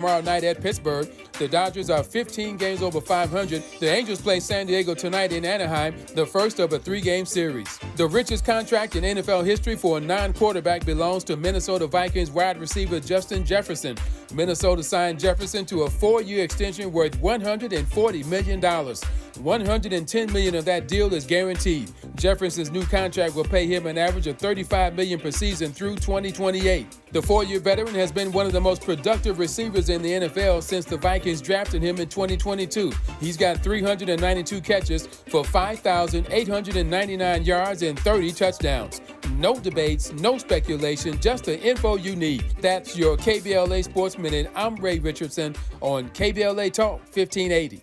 tomorrow night at Pittsburgh. The Dodgers are 15 games over 500. The Angels play San Diego tonight in Anaheim, the first of a 3-game series. The richest contract in NFL history for a non-quarterback belongs to Minnesota Vikings wide receiver Justin Jefferson. Minnesota signed Jefferson to a 4-year extension worth $140 million. $110 million of that deal is guaranteed. Jefferson's new contract will pay him an average of $35 million per season through 2028. The 4-year veteran has been one of the most productive receivers in the NFL since the Vikings drafted him in 2022. He's got 392 catches for 5,899 yards and 30 touchdowns. No debates, no speculation, just the info you need. That's your KBLA Sports Minute. I'm Ray Richardson on KBLA Talk 1580.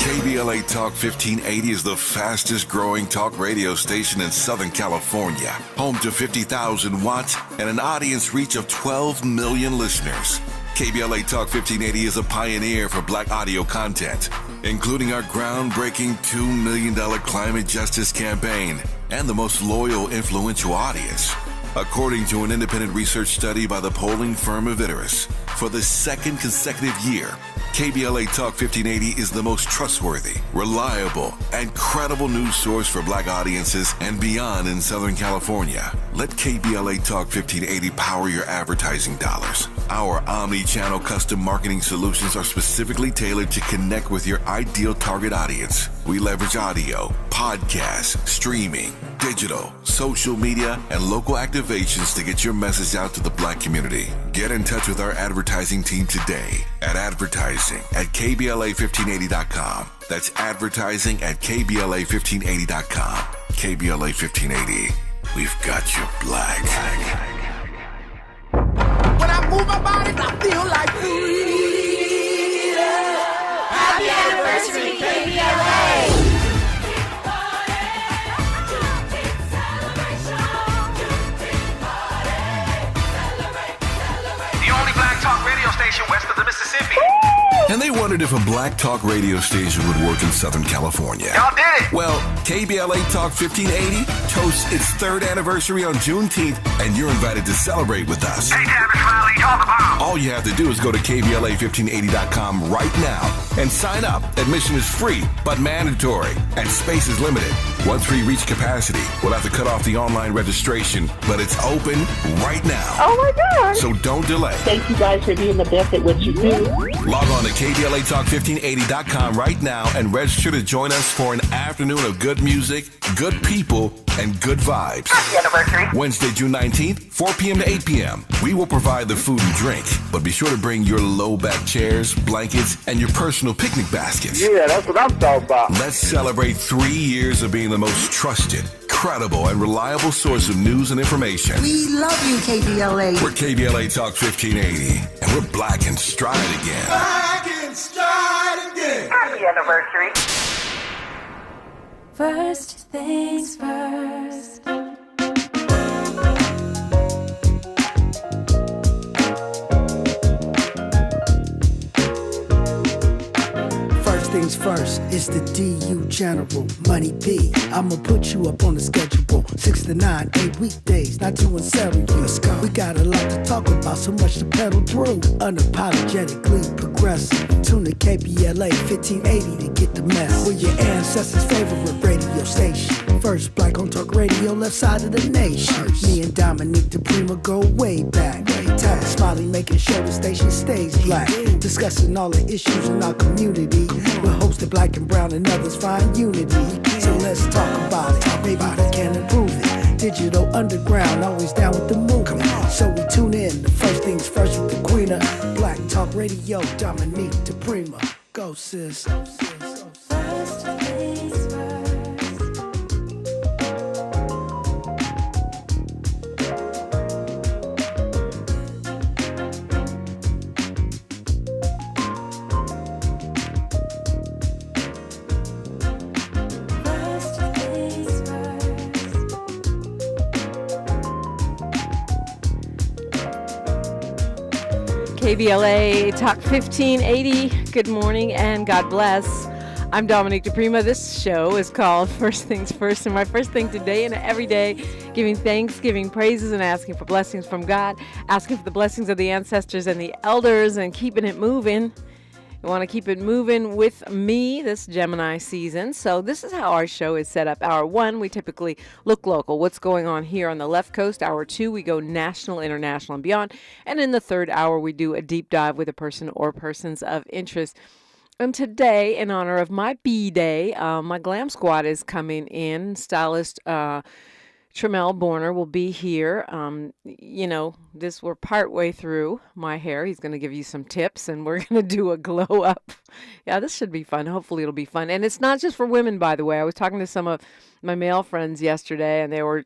KBLA Talk 1580 is the fastest growing talk radio station in Southern California, home to 50,000 watts and an audience reach of 12 million listeners. KBLA Talk 1580 is a pioneer for Black audio content, including our groundbreaking $2 million climate justice campaign and the most loyal, influential audience. According to an independent research study by the polling firm Aviterus, for the second consecutive year, KBLA Talk 1580 is the most trustworthy, reliable, and credible news source for Black audiences and beyond in Southern California. Let KBLA Talk 1580 power your advertising dollars. Our omni-channel custom marketing solutions are specifically tailored to connect with your ideal target audience. We leverage audio, podcasts, streaming, digital, social media, and local activations to get your message out to the Black community. Get in touch with our advertising team today at advertising@KBLA1580.com. That's advertising at KBLA1580.com. KBLA 1580. We've got you Black. When I move my body, I feel like freedom. Happy anniversary, KBLA. Station west of the Mississippi. And they wondered if a Black talk radio station would work in Southern California. Y'all did it! Well, KBLA Talk 1580 toasts its 3rd anniversary on Juneteenth, and you're invited to celebrate with us. Hey, damn it, Smiley, talk about. All you have to do is go to KBLA1580.com right now and sign up. Admission is free, but mandatory, and space is limited. Once we reach capacity, we'll have to cut off the online registration, but it's open right now. Oh my God! So don't delay. Thank you guys for being the best at what you do. Log on to KBLATalk1580.com right now and register to join us for an afternoon of good music, good people, and good vibes. Happy anniversary. Wednesday, June 19th, 4 p.m. to 8 p.m. We will provide the food and drink, but be sure to bring your low-back chairs, blankets, and your personal picnic baskets. Yeah, that's what I'm talking about. Let's celebrate 3 years of being the most trusted, credible, and reliable source of news and information. We love you, KBLA. We're KBLA Talk 1580, and we're black and stride again. Black and stride again. Happy anniversary. First things first. Things first, it's the DU General, Money B. I'ma put you up on the schedule, 6 to 9, 8 weekdays, not 2 and 7. Let's go. We got a lot to talk about, so much to pedal through. Unapologetically progressive. Tune to KBLA 1580 to get the mess. We're your ancestors' favorite radio station. First black on talk radio, left side of the nation. Me and Dominique DiPrima go way back. Tag Smiley making sure the station stays black. Discussing all the issues in our community. We're hosted black and brown and others find unity. So let's talk about it. Maybe we can improve it. Digital underground, always down with the movement. So we tune in. The first things first with the queen of Black Talk Radio, Dominique DiPrima. Go sis. First things first. KBLA Talk 1580. Good morning and God bless. I'm Dominique DiPrima. This show is called First Things First, and my first thing today and every day, giving thanks, giving praises, and asking for blessings from God, asking for the blessings of the ancestors and the elders, and keeping it moving. You want to keep it moving with me this Gemini season. So this is how our show is set up. Hour 1, we typically look local. What's going on here on the left coast? Hour 2, we go national, international, and beyond. And in the third hour, we do a deep dive with a person or persons of interest. And today, in honor of my B-Day, my glam squad is coming in. Stylist Tramel Borner will be here. We're partway through my hair. He's going to give you some tips, and we're going to do a glow up. Yeah, this should be fun. Hopefully it'll be fun. And it's not just for women, by the way. I was talking to some of my male friends yesterday, and they were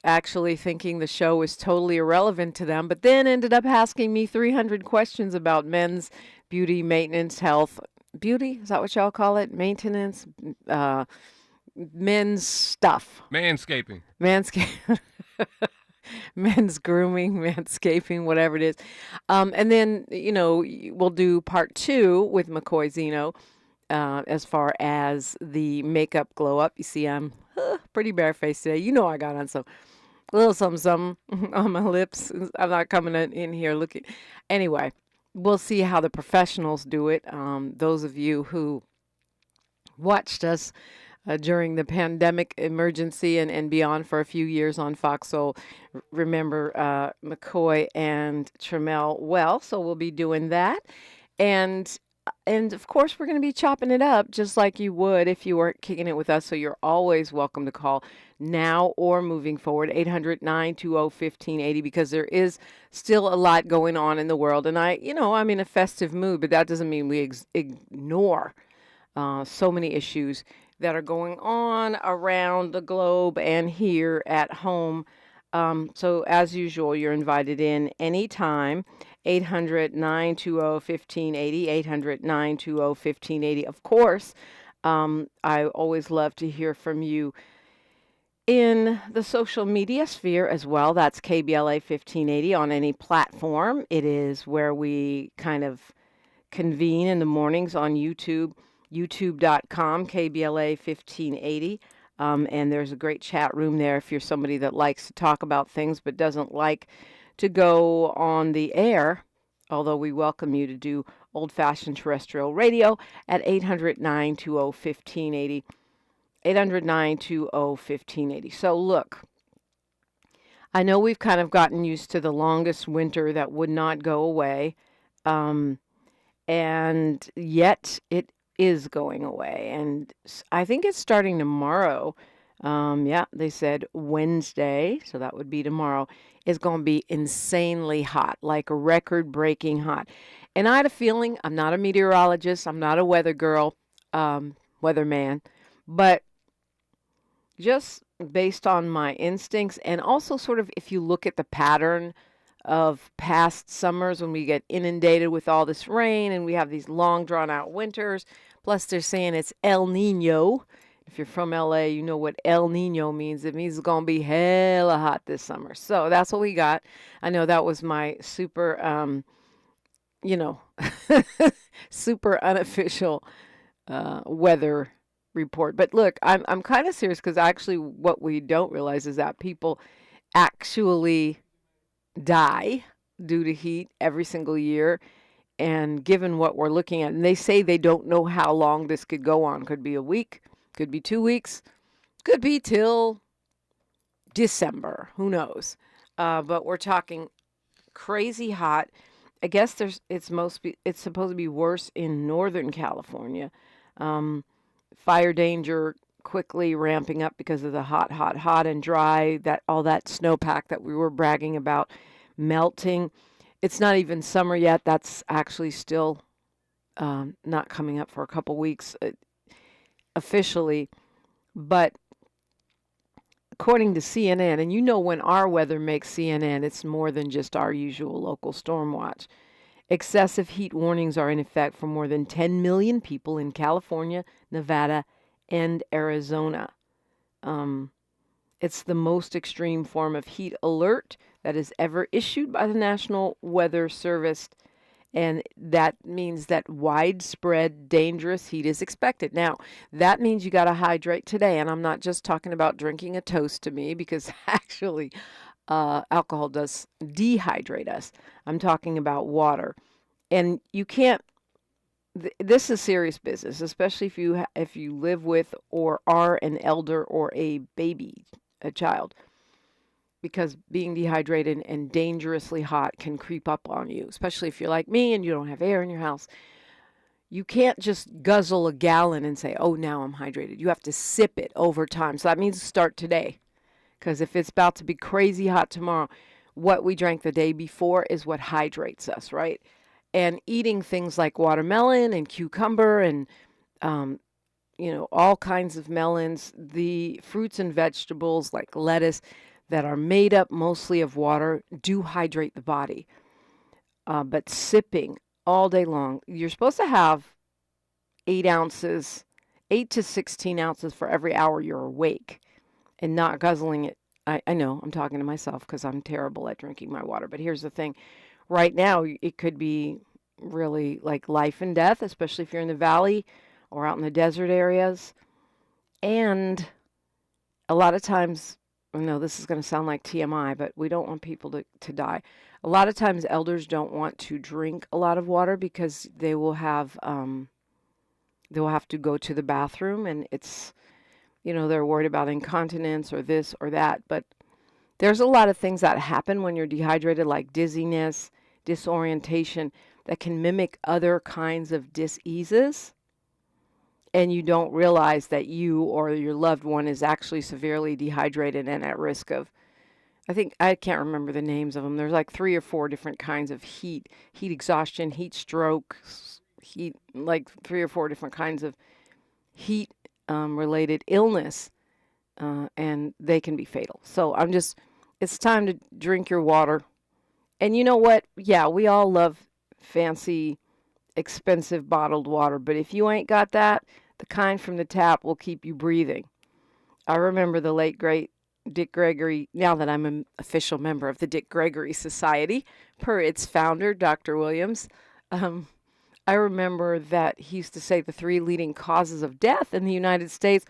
actually thinking the show was totally irrelevant to them, but then ended up asking me 300 questions about men's beauty, maintenance, health. Beauty? Is that what y'all call it? Maintenance? Men's stuff. Manscaping. Men's grooming, manscaping, whatever it is. And then, we'll do part 2 with McCoy Zeno as far as the makeup glow up. You see, I'm pretty barefaced today. You know I got on some little something on my lips. I'm not coming in here looking. Anyway, we'll see how the professionals do it. Those of you who watched us during the pandemic emergency and beyond for a few years on Fox Soul, remember McCoy and Tramel well. So we'll be doing that. And of course, we're going to be chopping it up just like you would if you weren't kicking it with us. So you're always welcome to call now or moving forward, 800-920-1580, because there is still a lot going on in the world. And I'm in a festive mood, but that doesn't mean we ignore so many issues that are going on around the globe and here at home. So as usual, you're invited in anytime. 800-920-1580, 800-920-1580. Of course, I always love to hear from you in the social media sphere as well. That's KBLA 1580 on any platform. It is where we kind of convene in the mornings on YouTube, youtube.com, KBLA 1580. And there's a great chat room there if you're somebody that likes to talk about things but doesn't like to go on the air, although we welcome you to do old-fashioned terrestrial radio at 800-920-1580, 800-920-1580. So look, I know we've kind of gotten used to the longest winter that would not go away, and yet it is going away, and I think it's starting tomorrow. They said Wednesday, so that would be tomorrow, is going to be insanely hot, like record-breaking hot. And I had a feeling, I'm not a meteorologist, I'm not a weather girl, weatherman, but just based on my instincts, and also sort of if you look at the pattern of past summers when we get inundated with all this rain and we have these long drawn-out winters, plus they're saying it's El Nino. If you're from LA, you know what El Nino means. It means it's going to be hella hot this summer. So that's what we got. I know that was my super, super unofficial weather report. But look, I'm kind of serious because actually what we don't realize is that people actually die due to heat every single year. And given what we're looking at, and they say they don't know how long this could go on. Could be a week. Could be 2 weeks, could be till December, who knows? But we're talking crazy hot. I guess it's supposed to be worse in Northern California. Fire danger quickly ramping up because of the hot and dry, all that snowpack that we were bragging about melting. It's not even summer yet. That's actually still not coming up for a couple weeks. Officially, but according to CNN, and when our weather makes CNN, it's more than just our usual local storm watch. Excessive heat warnings are in effect for more than 10 million people in California, Nevada, and Arizona. It's the most extreme form of heat alert that is ever issued by the National Weather Service, And that means that widespread dangerous heat is expected. Now, that means you got to hydrate today. And I'm not just talking about drinking a toast to me, because actually alcohol does dehydrate us. I'm talking about water. And you can't, this is serious business, especially if you live with or are an elder or a baby, a child, because being dehydrated and dangerously hot can creep up on you, especially if you're like me and you don't have air in your house. You can't just guzzle a gallon and say, oh, now I'm hydrated. You have to sip it over time. So that means start today, because if it's about to be crazy hot tomorrow, what we drank the day before is what hydrates us, right? And eating things like watermelon and cucumber and, all kinds of melons, the fruits and vegetables like lettuce that are made up mostly of water do hydrate the body. But sipping all day long, you're supposed to have 8 to 16 ounces for every hour you're awake, and not guzzling it. I know I'm talking to myself because I'm terrible at drinking my water. But here's the thing. Right now, it could be really like life and death, especially if you're in the valley or out in the desert areas. And a lot of times, I know this is going to sound like TMI, but we don't want people to die. A lot of times elders don't want to drink a lot of water because they will have to go to the bathroom, and it's, they're worried about incontinence or this or that. But there's a lot of things that happen when you're dehydrated, like dizziness, disorientation, that can mimic other kinds of diseases. And you don't realize that you or your loved one is actually severely dehydrated and at risk of, I can't remember the names of them. There's like 3 or 4 different kinds of heat exhaustion, heat stroke, like 3 or 4 different kinds of heat related illness, and they can be fatal. So it's time to drink your water. And you know what? Yeah, we all love fancy, expensive bottled water, but if you ain't got that, the kind from the tap will keep you breathing. I remember the late great Dick Gregory, now that I'm an official member of the Dick Gregory Society, per its founder, Dr. Williams. I remember that he used to say the 3 leading causes of death in the United States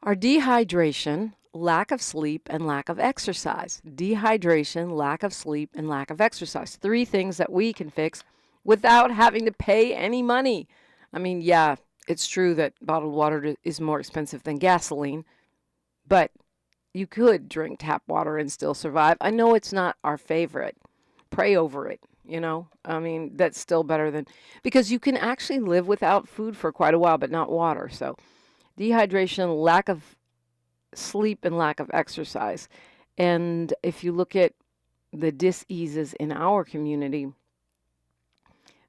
are dehydration, lack of sleep, and lack of exercise. Dehydration, lack of sleep, and lack of exercise. 3 things that we can fix without having to pay any money. I mean, yeah, it's true that bottled water is more expensive than gasoline, but you could drink tap water and still survive. I know it's not our favorite. Pray over it, I mean, that's still better than, because you can actually live without food for quite a while, but not water. So dehydration, lack of sleep, and lack of exercise. And if you look at the diseases in our community,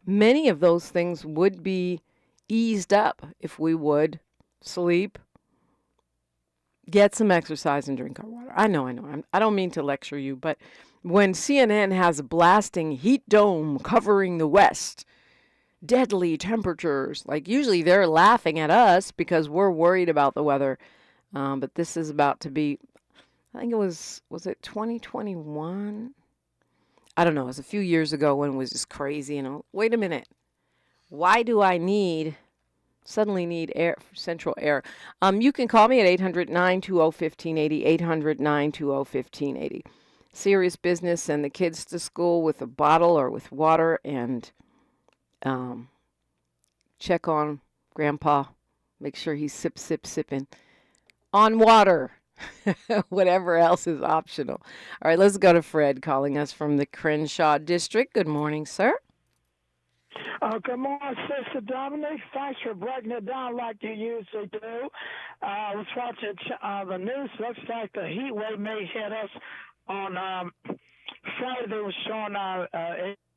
many of those things would be eased up if we would sleep, get some exercise, and drink our water. I know. I don't mean to lecture you, but when CNN has a blasting heat dome covering the West, deadly temperatures, like usually they're laughing at us because we're worried about the weather. But this is about to be, I think was it 2021? I don't know. It was a few years ago when it was just crazy. Wait a minute. Why do I suddenly need air, central air? You can call me at 800-920-1580, 800-920-1580. Serious business, send the kids to school with a bottle or with water, and check on Grandpa. Make sure he's sipping on water. Whatever else is optional. All right, let's go to Fred calling us from the Crenshaw District. Good morning, sir. Good morning, Sister Dominique. Thanks for breaking it down like you usually do. I was watching the news. Looks like the heat wave may hit us on Friday. They were showing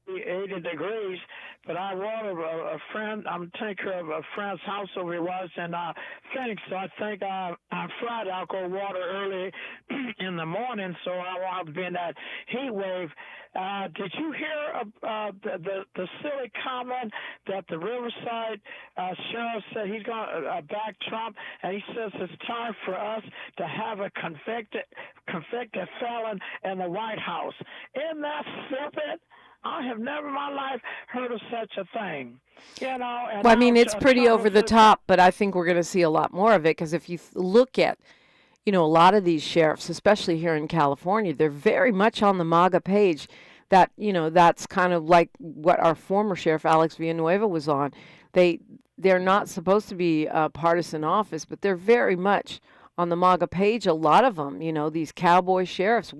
80 degrees, but I wanted a friend. I'm taking care of a friend's house over here was in Phoenix, so I think on Friday I'll go water early in the morning, so I won't have to be in that heat wave. Did you hear the silly comment that the Riverside sheriff said he's going to back Trump, and he says it's time for us to have a convicted felon in the White House? Isn't that stupid? I have never in my life heard of such a thing. You know, and Well, I mean, it's pretty Trump over the was- top, but I think we're going to see a lot more of it because if you look at, a lot of these sheriffs, especially here in California, they're very much on the MAGA page. That, that's kind of like what our former sheriff, Alex Villanueva, was on. They're not supposed to be partisan office, but they're very much on the MAGA page, a lot of them, these cowboy sheriffs,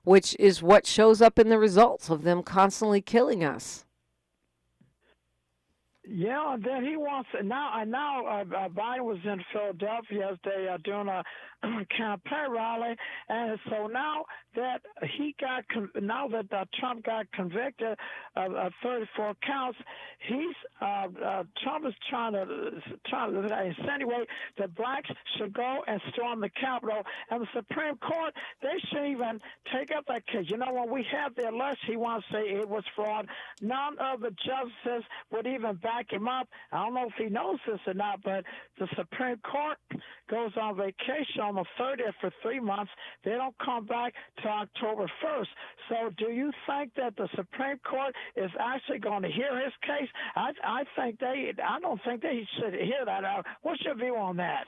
which is what shows up in the results of them constantly killing us. Yeah, and then he wants now. Biden was in Philadelphia yesterday doing a campaign rally, and so now that Trump got convicted of 34 counts, Trump is trying to insinuate that blacks should go and storm the Capitol, and the Supreme Court, they should even take up that case. When we had the election, he wants to say it was fraud. None of the justices would even back him up. I don't know if he knows this or not, but the Supreme Court goes on vacation on the 30th for 3 months. They don't come back till October 1st. So do you think that the Supreme Court is actually going to hear his case? I don't think they should hear that. What's your view on that?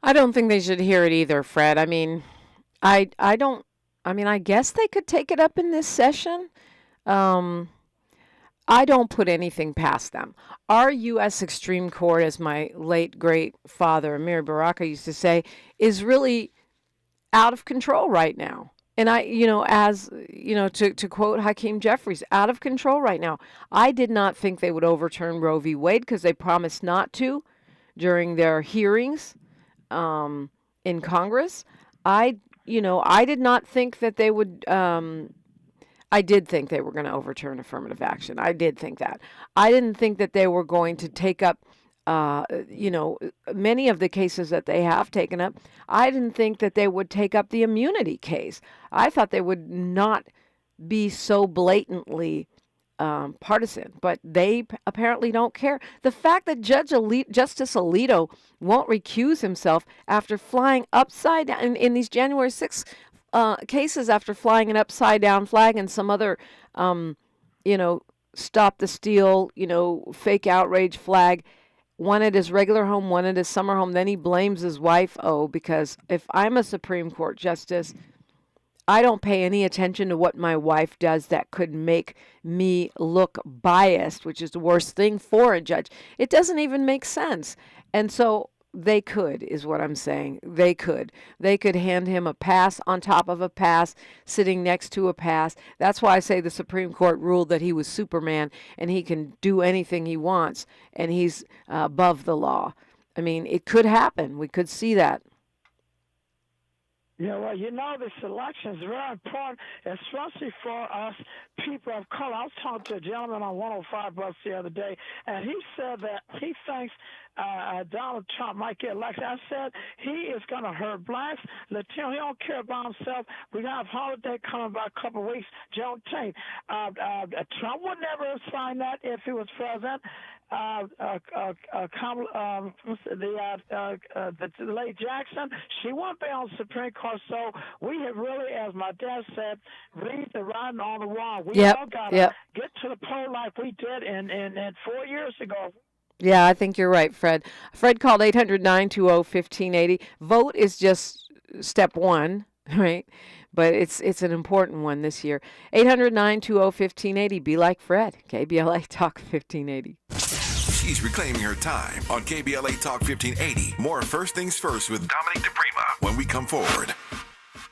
I don't think they should hear it either, Fred. I mean, I guess they could take it up in this session. I don't put anything past them. Our U.S. Supreme Court, as my late great father, Amir Baraka, used to say, is really out of control right now. And to quote Hakeem Jeffries, out of control right now. I did not think they would overturn Roe v. Wade because they promised not to during their hearings in Congress. I did not think that they would. I did think they were going to overturn affirmative action. I did think that. I didn't think that they were going to take up, many of the cases that they have taken up. I didn't think that they would take up the immunity case. I thought they would not be so blatantly partisan, but they apparently don't care. The fact that Justice Alito won't recuse himself after flying upside down in these January 6th cases, after flying an upside down flag and some other, stop the steal, fake outrage flag, one at his regular home, one at his summer home. Then he blames his wife. Because if I'm a Supreme Court justice, I don't pay any attention to what my wife does that could make me look biased, which is the worst thing for a judge. It doesn't even make sense. And so they could, is what I'm saying. They could hand him a pass on top of a pass, sitting next to a pass. That's why I say the Supreme Court ruled that he was Superman and he can do anything he wants and he's above the law. I mean, it could happen. We could see that. Yeah, well, this election is very important, especially for us people of color. I was talking to a gentleman on 105 bus the other day, and he said that he thinks Donald Trump might get elected. I said he is going to hurt blacks, Latinos. He don't care about himself. We have a holiday coming by a couple of weeks, Juneteenth. Trump would never sign that if he was president. The late Jackson, she won't be on the Supreme Court. So we have really, as my dad said, read the writing on the wall. We all got to get to the poll like we did in 4 years ago. Yeah, I think you're right, Fred. Fred called 800-920-1580. Vote is just step one, right? But it's an important one this year. 800-920-1580. Be like Fred. KBLA Talk 1580. She's reclaiming her time on KBLA Talk 1580. More First Things First with Dominique DiPrima when we come forward.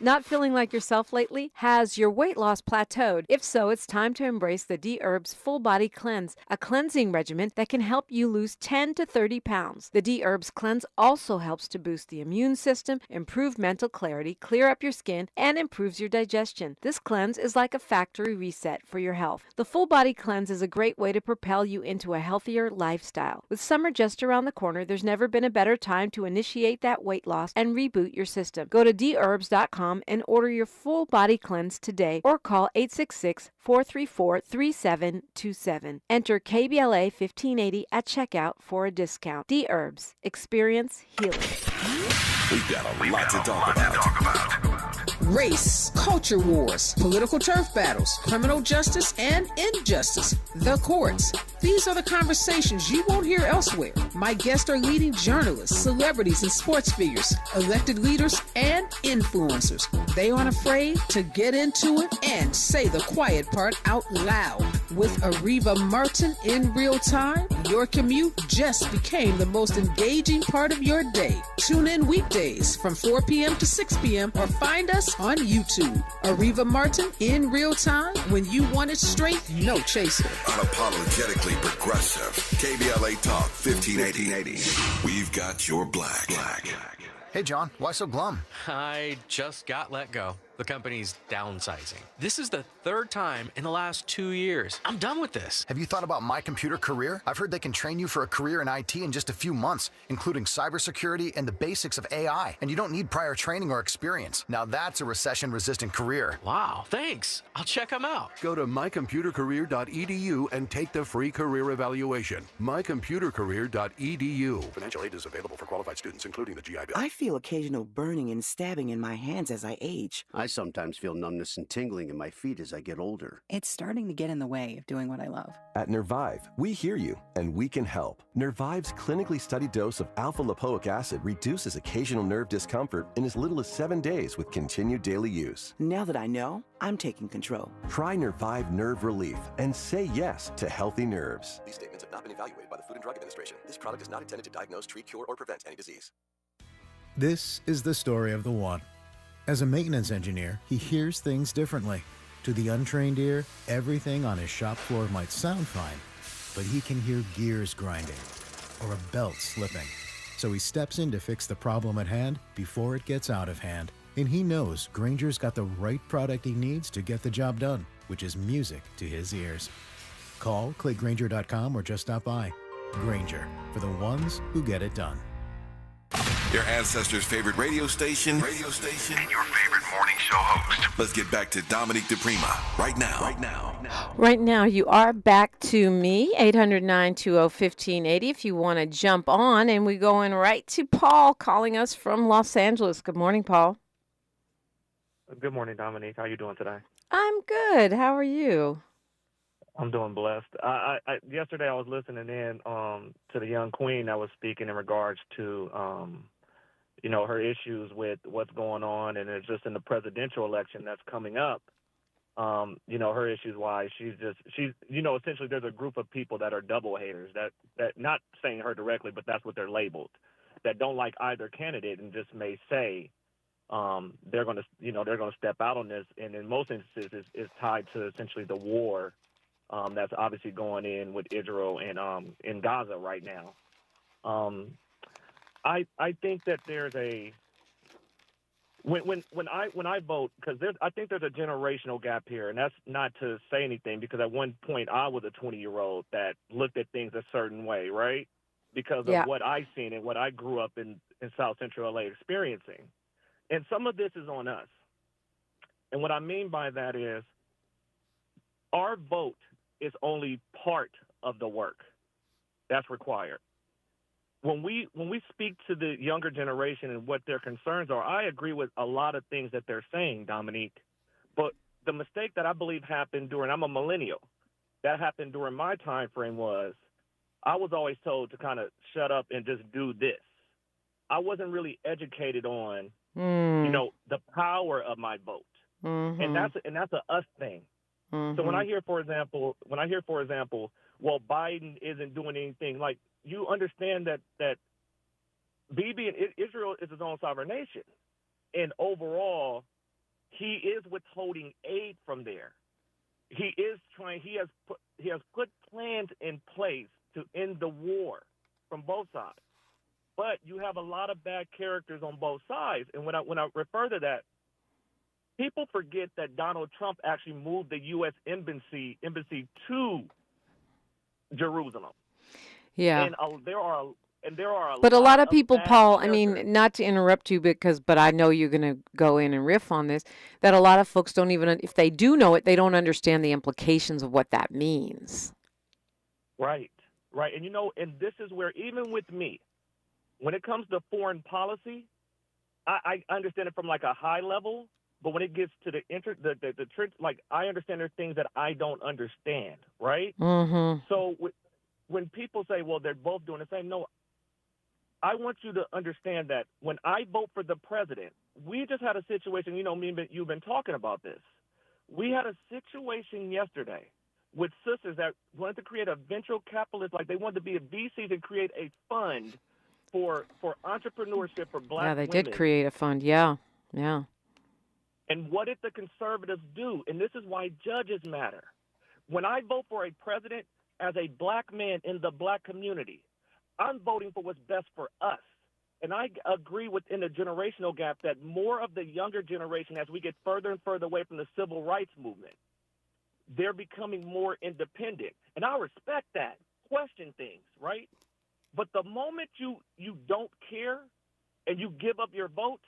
Not feeling like yourself lately? Has your weight loss plateaued? If so, it's time to embrace the D-Herbs Full Body Cleanse, a cleansing regimen that can help you lose 10 to 30 pounds. The D-Herbs Cleanse also helps to boost the immune system, improve mental clarity, clear up your skin, and improves your digestion. This cleanse is like a factory reset for your health. The Full Body Cleanse is a great way to propel you into a healthier lifestyle. With summer just around the corner, there's never been a better time to initiate that weight loss and reboot your system. Go to dherbs.com and order your full body cleanse today or call 866-434-3727. Enter KBLA 1580 at checkout for a discount. D-Herbs. Experience healing. We've got a lot to talk about. race, culture wars, political turf battles, criminal justice and injustice, the courts. These are the conversations you won't hear elsewhere. My guests are leading journalists, celebrities, and sports figures, elected leaders, and influencers. They aren't afraid to get into it and say the quiet part out loud. With Ariva Martin in real time, your commute just became the most engaging part of your day. Tune in weekdays from 4 p.m. to 6 p.m. or find us on YouTube. Ariva Martin in real time, when you want it straight, no chaser. Unapologetically progressive. KBLA Talk 1580. We've got your black. Hey, John, why so glum? I just got let go. The company's downsizing. This is the third time in the last 2 years. I'm done with this. Have you thought about My Computer Career? I've heard they can train you for a career in IT in just a few months, including cybersecurity and the basics of AI. And you don't need prior training or experience. Now that's a recession-resistant career. Wow, thanks. I'll check them out. Go to mycomputercareer.edu and take the free career evaluation. mycomputercareer.edu. Financial aid is available for qualified students, including the GI Bill. I feel occasional burning and stabbing in my hands as I age. I sometimes feel numbness and tingling in my feet as I get older. It's starting to get in the way of doing what I love. At Nervive, we hear you, and we can help. Nervive's clinically studied dose of alpha-lipoic acid reduces occasional nerve discomfort in as little as 7 days with continued daily use. Now that I know, I'm taking control. Try Nervive Nerve Relief and say yes to healthy nerves. These statements have not been evaluated by the Food and Drug Administration. This product is not intended to diagnose, treat, cure, or prevent any disease. This is the story of the one. As a maintenance engineer, he hears things differently. To the untrained ear, everything on his shop floor might sound fine, but he can hear gears grinding or a belt slipping. So he steps in to fix the problem at hand before it gets out of hand. And he knows Grainger's got the right product he needs to get the job done, which is music to his ears. Call, click Grainger.com, or just stop by. Grainger, for the ones who get it done. Your ancestors' favorite radio station, and your favorite morning show host. Let's get back to Dominique DiPrima right now. Right now, you are back to me, 800-920-1580, if you want to jump on. And we're going right to Paul calling us from Los Angeles. Good morning, Paul. Good morning, Dominique. How are you doing today? I'm good. How are you? I'm doing blessed. Yesterday I was listening in to the young queen that was speaking in regards to, her issues with what's going on, and it's just in the presidential election that's coming up. Her issues why she's essentially there's a group of people that are double haters that not saying her directly, but that's what they're labeled, that don't like either candidate and just may say they're going to step out on this, and in most instances it's tied to essentially the war that's obviously going in with Israel and in Gaza right now. I think that there's a when I vote, because I think there's a generational gap here, and that's not to say anything, because at one point I was a 20-year-old that looked at things a certain way, right? Because of what I seen and what I grew up in South Central LA experiencing, and some of this is on us. And what I mean by that is our vote is only part of the work that's required. When we speak to the younger generation and what their concerns are, I agree with a lot of things that they're saying, Dominique. But the mistake that I believe happened I'm a millennial, that happened during my time frame was I was always told to kind of shut up and just do this. I wasn't really educated on, the power of my vote. Mm-hmm. And that's a us thing. Mm-hmm. So when I hear, for example, well, Biden isn't doing anything, like, you understand that Bibi and Israel is his own sovereign nation, and overall, he is withholding aid from there. He has put plans in place to end the war from both sides. But you have a lot of bad characters on both sides, and when I refer to that, people forget that Donald Trump actually moved the U.S. embassy to Jerusalem. Yeah. And there are But a lot of people, Paul, characters. I mean, not to interrupt you, but I know you're going to go in and riff on this, that a lot of folks don't even, if they do know it, they don't understand the implications of what that means. Right. And and this is where, even with me, when it comes to foreign policy, I understand it from like a high level, But when it gets to the like, I understand there's things that I don't understand, right? Mm-hmm. So when people say, well, they're both doing the same, no, I want you to understand that when I vote for the president, we just had a situation, you've been talking about this. We had a situation yesterday with sisters that wanted to create a venture capitalist, like they wanted to be a VC to create a fund for entrepreneurship for black women. Yeah, they did create a fund. Yeah. And what did the conservatives do? And this is why judges matter. When I vote for a president as a black man in the black community, I'm voting for what's best for us. And I agree within the generational gap that more of the younger generation, as we get further and further away from the civil rights movement, they're becoming more independent. And I respect that. Question things, right? But the moment you don't care and you give up your vote,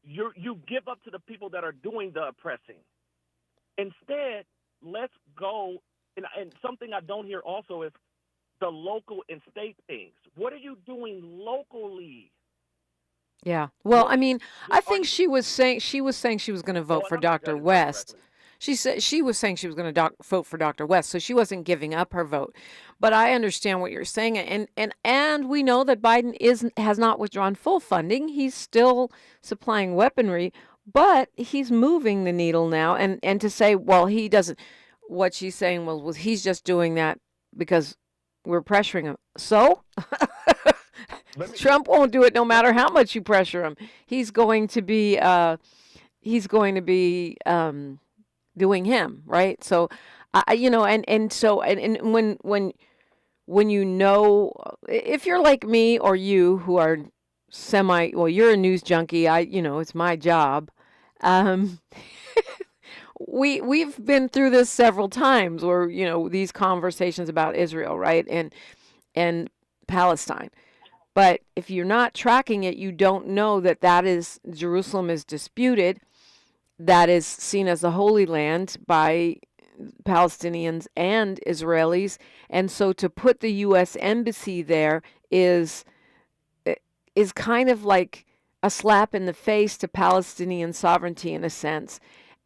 you give up to the people that are doing the oppressing. Instead, let's go, and something I don't hear also is the local and state things. What are you doing locally? Yeah. Well, I mean, I think she was saying she was going to vote for Dr. West. She said she was saying she was going to vote for Dr. West, so she wasn't giving up her vote. But I understand what you're saying, and we know that Biden has not withdrawn full funding. He's still supplying weaponry, but he's moving the needle now. And to say, well, he doesn't. What she's saying was he's just doing that because we're pressuring him. So Trump won't do it no matter how much you pressure him. He's going to be doing him, right? So, when if you're like me or you who are you're a news junkie. It's my job. We've been through this several times where, these conversations about Israel, right? And Palestine. But if you're not tracking it, you don't know that Jerusalem is disputed. That is seen as the Holy Land by Palestinians and Israelis. And so to put the U.S. embassy there is kind of like a slap in the face to Palestinian sovereignty in a sense.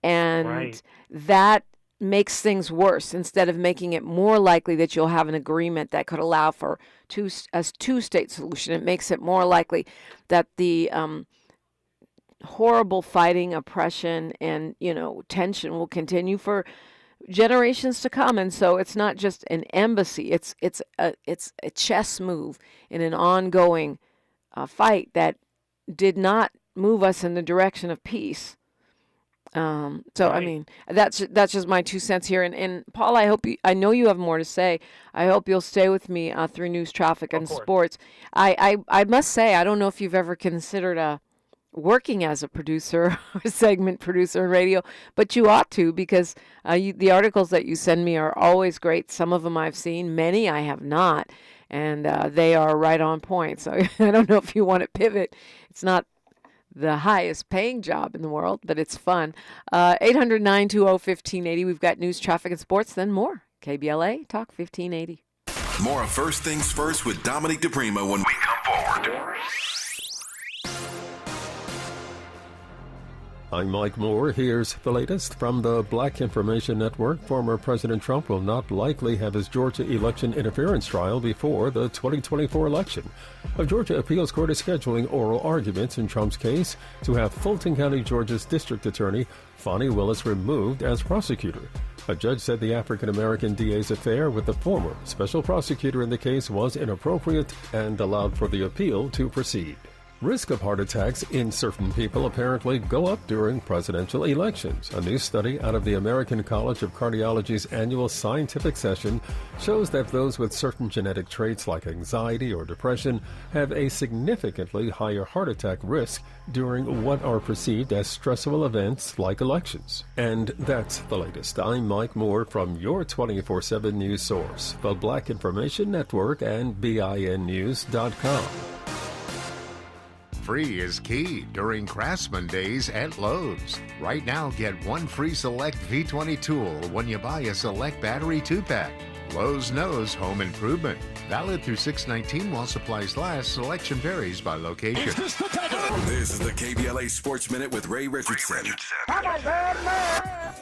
And that makes things worse instead of making it more likely that you'll have an agreement that could allow for a two-state solution. It makes it more likely that the horrible fighting, oppression, and tension will continue for generations to come. And so it's not just an embassy; it's a chess move in an ongoing fight that did not move us in the direction of peace. I mean, that's just my 2 cents here. And Paul, I know you have more to say. I hope you'll stay with me through news, traffic, and sports. I must say, I don't know if you've ever considered working as a producer or segment producer in radio, but you ought to, because the articles that you send me are always great. Some of them I've seen, many I have not, and they are right on point. So I don't know if you want to pivot. It's not the highest paying job in the world, but it's fun. 800-920-1580. We've got news, traffic, and sports, then more. KBLA Talk 1580. More of First Things First with Dominique DiPrima when we come forward. I'm Mike Moore. Here's the latest from the Black Information Network. Former President Trump will not likely have his Georgia election interference trial before the 2024 election. A Georgia appeals court is scheduling oral arguments in Trump's case to have Fulton County, Georgia's district attorney, Fonnie Willis, removed as prosecutor. A judge said the African-American DA's affair with the former special prosecutor in the case was inappropriate and allowed for the appeal to proceed. Risk of heart attacks in certain people apparently go up during presidential elections. A new study out of the American College of Cardiology's annual scientific session shows that those with certain genetic traits like anxiety or depression have a significantly higher heart attack risk during what are perceived as stressful events like elections. And that's the latest. I'm Mike Moore from your 24/7 news source, the Black Information Network and BINnews.com. Free is key during Craftsman Days at Lowe's. Right now, get one free Select V20 tool when you buy a Select battery 2-pack. Lowe's knows home improvement. Valid through 6/19 while supplies last. Selection varies by location. This is the KBLA Sports Minute with Ray Richardson.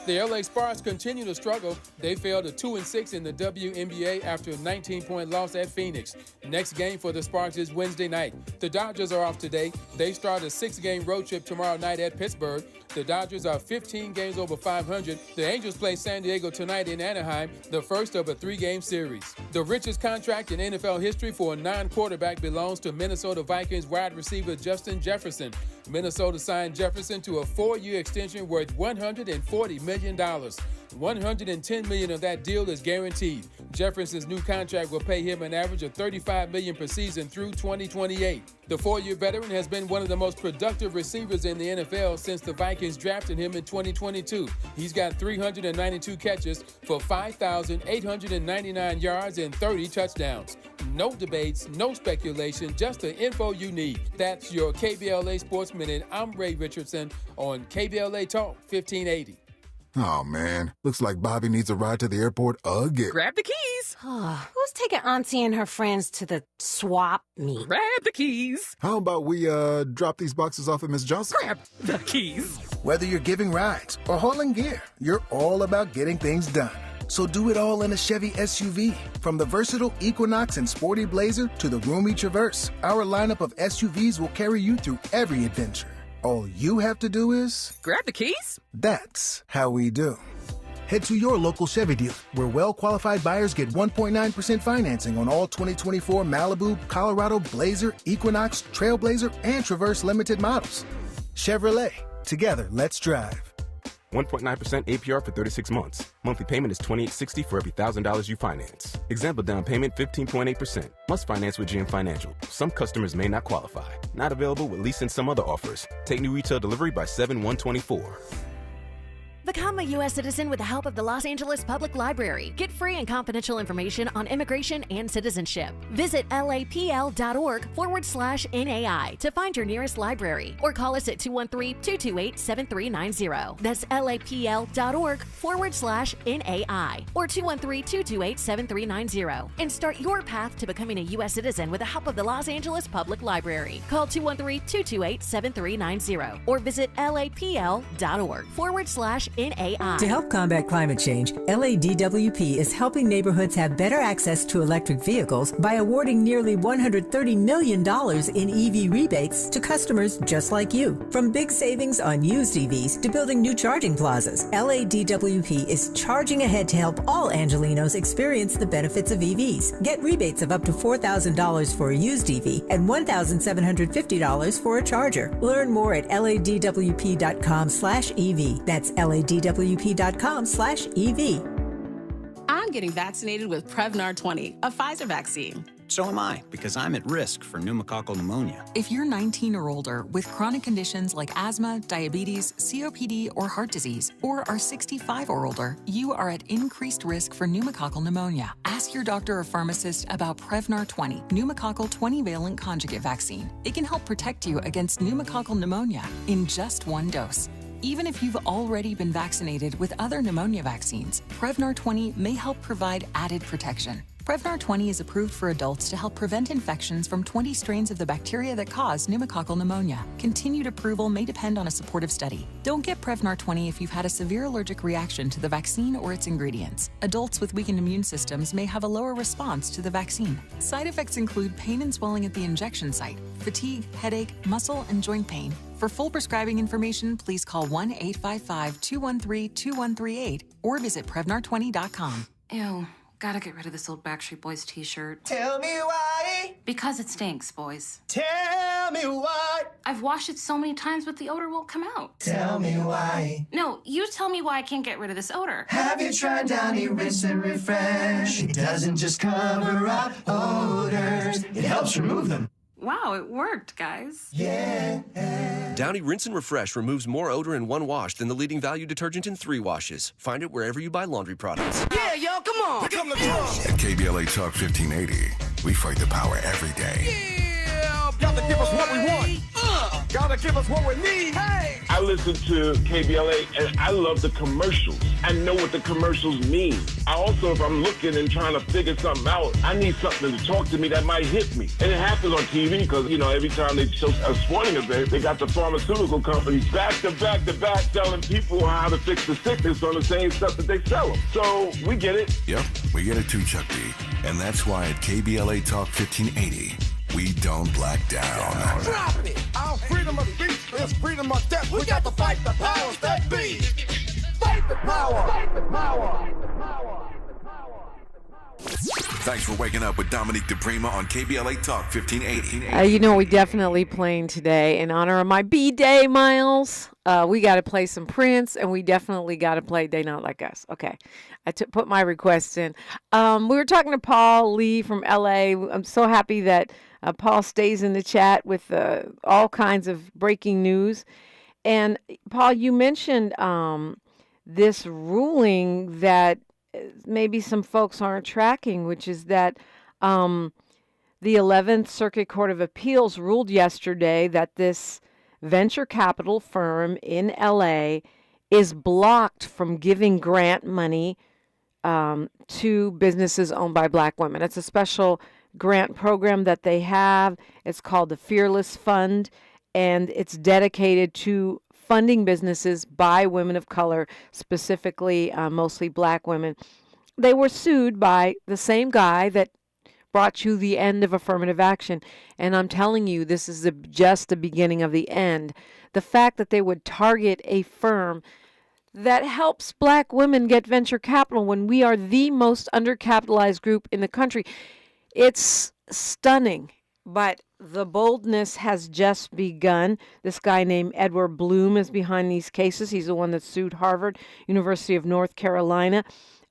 The LA Sparks continue to struggle. They fell to 2-6 in the WNBA after a 19-point loss at Phoenix. Next game for the Sparks is Wednesday night. The Dodgers are off today. They start a 6-game road trip tomorrow night at Pittsburgh. The Dodgers are 15 games over 500. The Angels play San Diego tonight in Anaheim, the first of a 3-game series. The richest contract in NFL history for a non-quarterback belongs to Minnesota Vikings wide receiver Justin Jefferson. Minnesota signed Jefferson to a 4-year extension worth $140 million. $110 million of that deal is guaranteed. Jefferson's new contract will pay him an average of $35 million per season through 2028. The 4-year veteran has been one of the most productive receivers in the NFL since the Vikings drafted him in 2022. He's got 392 catches for 5,899 yards and 30 touchdowns. No debates, no speculation, just the info you need. That's your KBLA Sports Minute. I'm Ray Richardson on KBLA Talk 1580. Oh, man. Looks like Bobby needs a ride to the airport again. Grab the keys. Who's taking Auntie and her friends to the swap meet? Grab the keys. How about we drop these boxes off at Miss Johnson? Grab the keys. Whether you're giving rides or hauling gear, you're all about getting things done. So do it all in a Chevy SUV. From the versatile Equinox and Sporty Blazer to the roomy Traverse, our lineup of SUVs will carry you through every adventure. All you have to do is... grab the keys? That's how we do. Head to your local Chevy dealer, where well-qualified buyers get 1.9% financing on all 2024 Malibu, Colorado, Blazer, Equinox, Trailblazer, and Traverse Limited models. Chevrolet. Together, let's drive. 1.9% APR for 36 months. Monthly payment is $28.60 for every $1,000 you finance. Example down payment 15.8%. Must finance with GM Financial. Some customers may not qualify. Not available with lease and some other offers. Take new retail delivery by 7/1/24. Become a U.S. citizen with the help of the Los Angeles Public Library. Get free and confidential information on immigration and citizenship. Visit lapl.org/NAI to find your nearest library or call us at 213-228-7390. That's lapl.org/NAI or 213-228-7390 and start your path to becoming a U.S. citizen with the help of the Los Angeles Public Library. Call 213-228-7390 or visit lapl.org/NAI. To help combat climate change, LADWP is helping neighborhoods have better access to electric vehicles by awarding nearly $130 million in EV rebates to customers just like you. From big savings on used EVs to building new charging plazas, LADWP is charging ahead to help all Angelinos experience the benefits of EVs. Get rebates of up to $4,000 for a used EV and $1,750 for a charger. Learn more at ladwp.com/EV. That's ladwp.com/EV. I'm getting vaccinated with Prevnar 20, a Pfizer vaccine. So am I, because I'm at risk for pneumococcal pneumonia. If you're 19 or older with chronic conditions like asthma, diabetes, COPD, or heart disease, or are 65 or older, you are at increased risk for pneumococcal pneumonia. Ask your doctor or pharmacist about Prevnar 20, pneumococcal 20-valent conjugate vaccine. It can help protect you against pneumococcal pneumonia in just one dose. Even if you've already been vaccinated with other pneumonia vaccines, Prevnar 20 may help provide added protection. Prevnar 20 is approved for adults to help prevent infections from 20 strains of the bacteria that cause pneumococcal pneumonia. Continued approval may depend on a supportive study. Don't get Prevnar 20 if you've had a severe allergic reaction to the vaccine or its ingredients. Adults with weakened immune systems may have a lower response to the vaccine. Side effects include pain and swelling at the injection site, fatigue, headache, muscle, and joint pain. For full prescribing information, please call 1-855-213-2138 or visit Prevnar20.com. Ew. Gotta get rid of this old Backstreet Boys t-shirt. Tell me why. Because it stinks, boys. Tell me why. I've washed it so many times, but the odor won't come out. Tell me why. No, you tell me why I can't get rid of this odor. Have you tried Downy Rinse and Refresh? It doesn't just cover up odors. It helps remove them. Wow, it worked, guys. Yeah. Downy Rinse and Refresh removes more odor in one wash than the leading value detergent in 3 washes. Find it wherever you buy laundry products. Yeah, y'all, come on. Come the At KBLA Talk 1580, we fight the power every day. Yeah, y'all to give us what we want. Gotta give us what we need. Hey! I listen to KBLA and I love the commercials. I know what the commercials mean. I also, if I'm looking and trying to figure something out, I need something to talk to me that might hit me. And it happens on TV because, every time they show a sporting event, they got the pharmaceutical companies back to back to back telling people how to fix the sickness on the same stuff that they sell them. So we get it. Yep, we get it too, Chuck D. And that's why at KBLA Talk 1580, we don't black down. Drop it! Our freedom of speech is freedom of death. We got to fight the powers that be. Fight the power! Fight the power! Thanks for waking up with Dominique DiPrima on KBLA Talk 1580. We definitely playing today in honor of my B-Day, Miles. We got to play some Prince, and we definitely got to play They Not Like Us. Okay, I put my request in. We were talking to Paul Lee from LA. I'm so happy that Paul stays in the chat with all kinds of breaking news. And Paul, you mentioned this ruling that maybe some folks aren't tracking, which is that the 11th Circuit Court of Appeals ruled yesterday that this venture capital firm in LA is blocked from giving grant money to businesses owned by Black women. It's a special grant program that they have. It's called the Fearless Fund, and it's dedicated to funding businesses by women of color, specifically mostly Black women. They were sued by the same guy that brought you the end of affirmative action. And I'm telling you, this is just the beginning of the end. The fact that they would target a firm that helps Black women get venture capital when we are the most undercapitalized group in the country, it's stunning. But the boldness has just begun. This guy named Edward Bloom is behind these cases. He's the one that sued Harvard, University of North Carolina,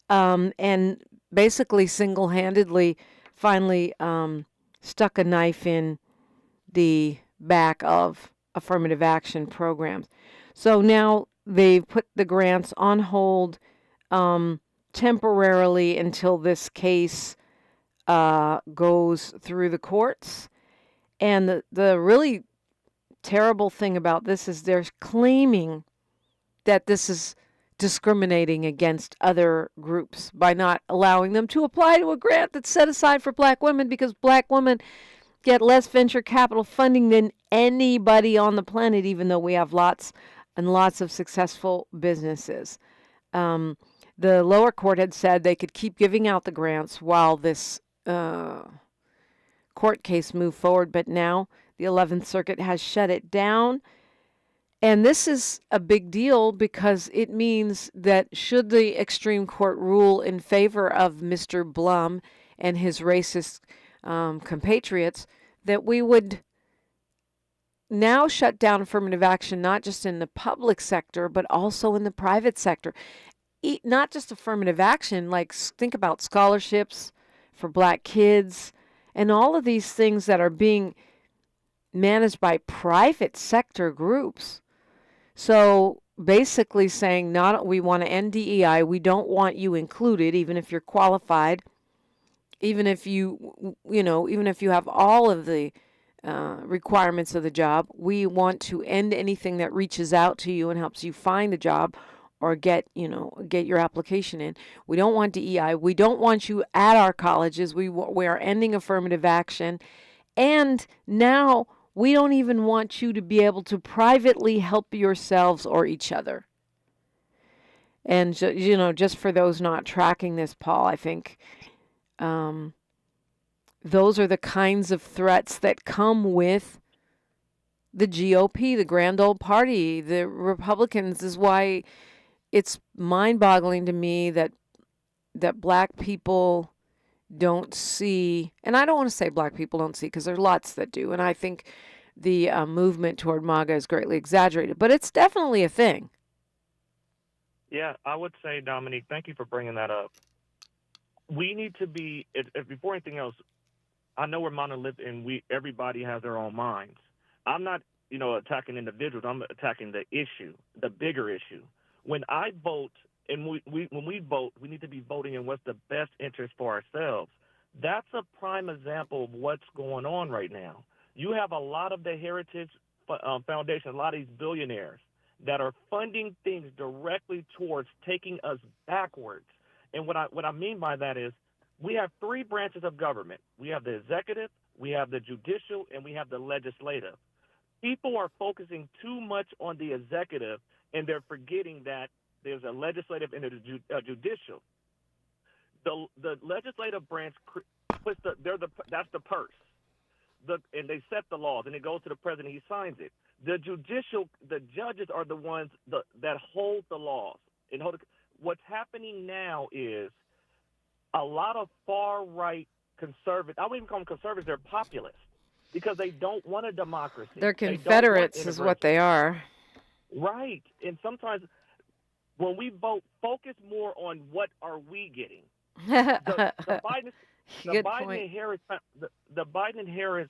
and basically single-handedly finally stuck a knife in the back of affirmative action programs. So now they've put the grants on hold temporarily until this case goes through the courts. And the really terrible thing about this is they're claiming that this is discriminating against other groups by not allowing them to apply to a grant that's set aside for Black women, because Black women get less venture capital funding than anybody on the planet, even though we have lots and lots of successful businesses. The lower court had said they could keep giving out the grants while this court case moved forward, but now the 11th Circuit has shut it down. And this is a big deal because it means that should the extreme court rule in favor of Mr. Blum and his racist compatriots, that we would now shut down affirmative action, not just in the public sector, but also in the private sector. Not just affirmative action, like think about scholarships for Black kids, and all of these things that are being managed by private sector groups. So basically saying, we want to end DEI, we don't want you included, even if you're qualified, even if you have all of the requirements of the job. We want to end anything that reaches out to you and helps you find a job or get your application in. We don't want DEI. We don't want you at our colleges. We are ending affirmative action. And now we don't even want you to be able to privately help yourselves or each other. And, just for those not tracking this, Paul, I think those are the kinds of threats that come with the GOP, the grand old party, the Republicans. Is why it's mind-boggling to me that Black people don't see, and I don't want to say Black people don't see, because there are lots that do, and I think the movement toward MAGA is greatly exaggerated, but it's definitely a thing. Yeah, I would say, Dominique, thank you for bringing that up. We need to be, if before anything else, I know we're monolithic and everybody has their own minds. I'm not, attacking individuals. I'm attacking the issue, the bigger issue. When I vote, and when we vote, we need to be voting in what's the best interest for ourselves. That's a prime example of what's going on right now. You have a lot of the heritage foundations, a lot of these billionaires that are funding things directly towards taking us backwards. And what I mean by that is we have three branches of government. We have the executive, we have the judicial, and we have the legislative. People are focusing too much on the executive, and they're forgetting that there's a legislative and a judicial. The legislative branch puts that's the purse. And they set the laws, and it goes to the president. He signs it. The judges are the ones that hold the laws. And what's happening now is a lot of far-right conservatives, I wouldn't even call them conservatives, they're populists, because they don't want a democracy. They're Confederates is what they are. Right. And sometimes when we vote, focus more on what are we getting. The Biden and Harris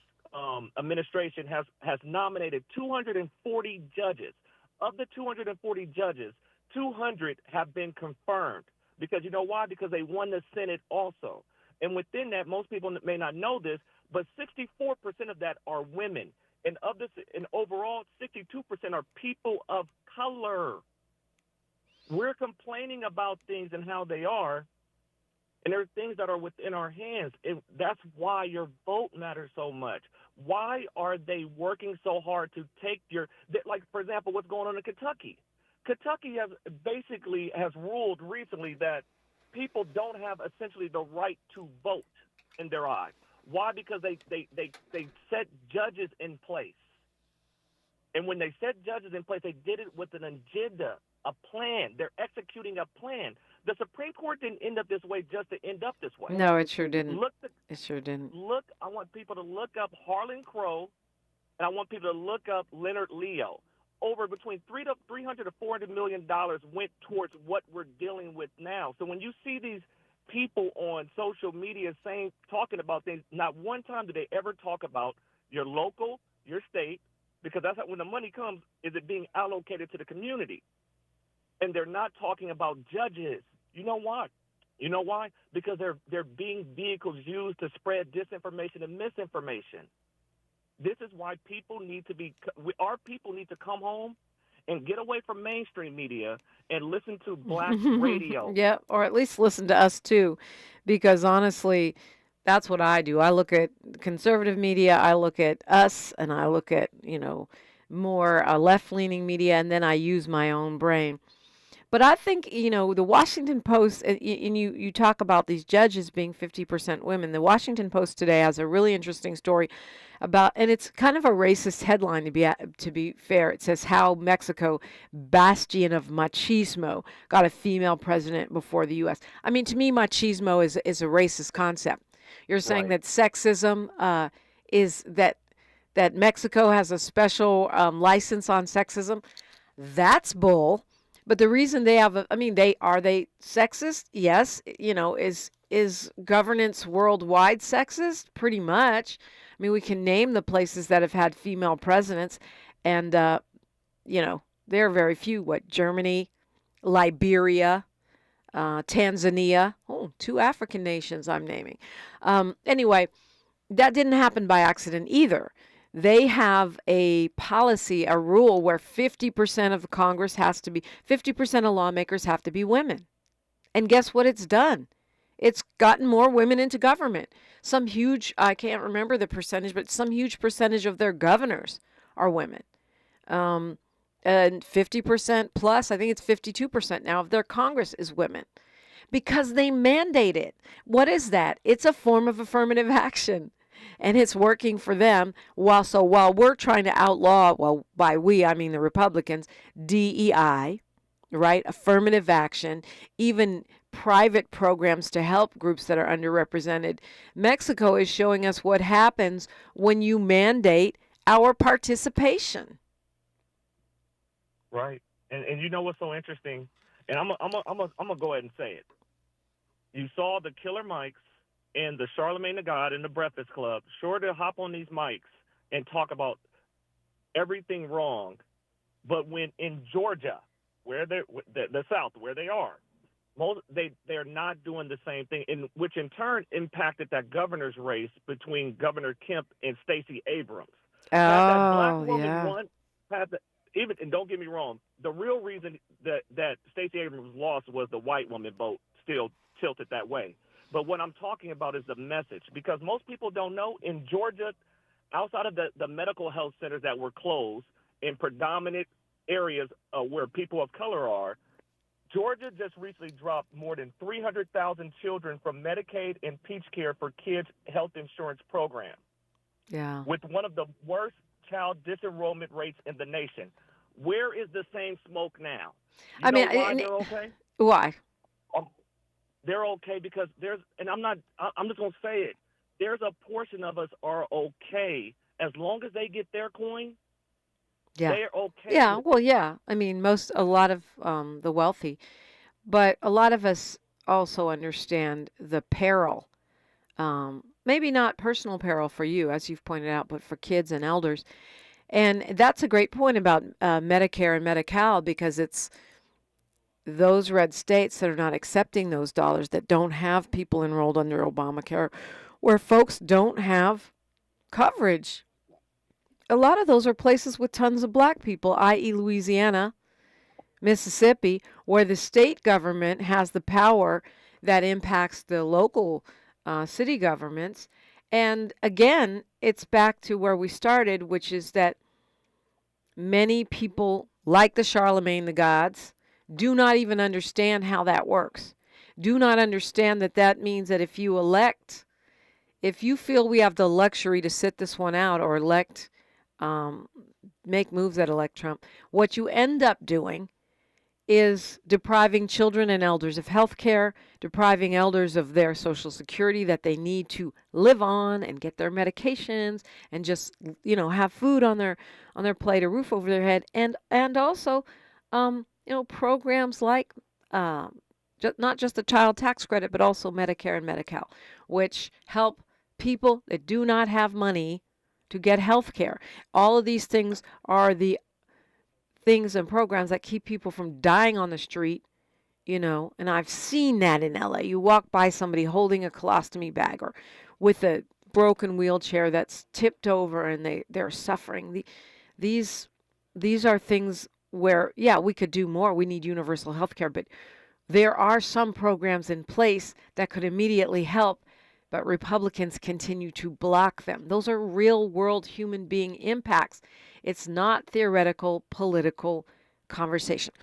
administration has nominated 240 judges. Of the 240 judges, 200 have been confirmed. Because you know why? Because they won the Senate also. And within that, most people may not know this, but 64% of that are women. And overall, 62% are people of color. We're complaining about things and how they are, and there are things that are within our hands. And that's why your vote matters so much. Why are they working so hard to take like, for example, what's going on in Kentucky? Kentucky has ruled recently that people don't have essentially the right to vote in their eyes. Why? Because they set judges in place. And when they set judges in place, they did it with an agenda, a plan. They're executing a plan. The Supreme Court didn't end up this way just to end up this way. No, it sure didn't. It sure didn't. I want people to look up Harlan Crow, and I want people to look up Leonard Leo. Over between $300 to $400 million went towards what we're dealing with now. So when you see these people on social media talking about things, not one time do they ever talk about your local, your state, because that's how, when the money comes, is it being allocated to the community? And they're not talking about judges. You know why? You know why? Because they're being vehicles used to spread disinformation and misinformation. This is why our people need to come home and get away from mainstream media and listen to black radio. Yeah, or at least listen to us too, because honestly, that's what I do. I look at conservative media, I look at us, and I look at, more left-leaning media, and then I use my own brain. But I think, the Washington Post, and you talk about these judges being 50% women. The Washington Post today has a really interesting story about, and it's kind of a racist headline to be fair. It says how Mexico, bastion of machismo, got a female president before the U.S. I mean, to me, machismo is a racist concept. You're saying that sexism is that Mexico has a special license on sexism. That's bull. But the reason they have, are they sexist? Yes. Is governance worldwide sexist? Pretty much. I mean, we can name the places that have had female presidents, and, there are very few. Germany, Liberia, Tanzania. Oh, 2 African nations I'm naming. Anyway, that didn't happen by accident either. They have a policy, a rule where 50% of the Congress 50% of lawmakers have to be women. And guess what it's done? It's gotten more women into government. Some huge, I can't remember the percentage, but some huge percentage of their governors are women. And 50% plus, I think it's 52% now of their Congress is women. Because they mandate it. What is that? It's a form of affirmative action. And it's working for them while we're trying to outlaw, well, by we, I mean the Republicans, DEI, right? Affirmative action, even private programs to help groups that are underrepresented. Mexico is showing us what happens when you mandate our participation. Right. And you know what's so interesting? And I'm gonna go ahead and say it. You saw the Killer Mikes and the Charlemagne the God and the Breakfast Club sure to hop on these mics and talk about everything wrong. But when in Georgia, where the South, where they are, they're not doing the same thing, which in turn impacted that governor's race between Governor Kemp and Stacey Abrams. That black woman won. And don't get me wrong, the real reason that Stacey Abrams lost was the white woman vote still tilted that way. But what I'm talking about is the message, because most people don't know in Georgia, outside of the medical health centers that were closed in predominant areas where people of color are, Georgia just recently dropped more than 300,000 children from Medicaid and Peach Care for Kids health insurance program. Yeah. With one of the worst child disenrollment rates in the nation. Where is the same smoke now? You know why they're okay? Why? They're okay because I'm just going to say it. There's a portion of us are okay as long as they get their coin. Yeah. They're okay. Yeah. Well, yeah. I mean, a lot of the wealthy, but a lot of us also understand the peril. Maybe not personal peril for you, as you've pointed out, but for kids and elders. And that's a great point about Medicare and Medi-Cal, because it's those red states that are not accepting those dollars, that don't have people enrolled under Obamacare, where folks don't have coverage. A lot of those are places with tons of black people, i.e. Louisiana, Mississippi, where the state government has the power that impacts the local city governments. And again, it's back to where we started, which is that many people, like the Charlemagne the Gods, do not even understand how that works. Do not understand that means that if you feel we have the luxury to sit this one out or make moves that elect Trump, what you end up doing is depriving children and elders of health care, depriving elders of their Social Security that they need to live on and get their medications and just, have food on their plate, a roof over their head, and also, programs like not just the child tax credit, but also Medicare and Medi-Cal, which help people that do not have money to get health care. All of these things are the things and programs that keep people from dying on the street, and I've seen that in LA. You walk by somebody holding a colostomy bag or with a broken wheelchair that's tipped over and they're suffering. These are things where, we could do more. We need universal health care, but there are some programs in place that could immediately help, but Republicans continue to block them. Those are real world human being impacts. It's not theoretical political conversation.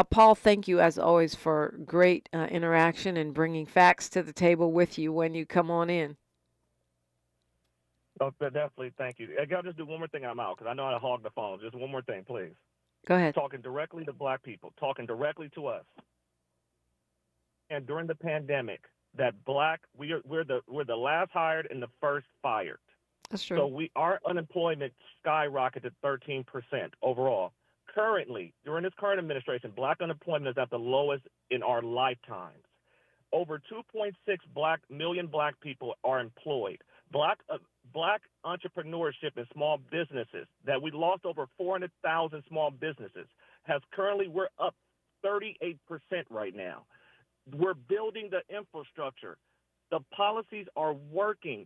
Paul, thank you as always for great interaction and bringing facts to the table with you when you come on in. Oh, definitely, thank you. I'll just do one more thing. I'm out because I know how to hog the phone. Just one more thing, please. Go ahead. Talking directly to black people, talking directly to us. And during the pandemic, that we're the last hired and the first fired. That's true. So our unemployment skyrocketed 13% overall. Currently, during this current administration, black unemployment is at the lowest in our lifetimes. Over 2.6 million black people are employed. Black entrepreneurship and small businesses, that we lost over 400,000 small businesses, we're up 38% right now. We're building the infrastructure. The policies are working.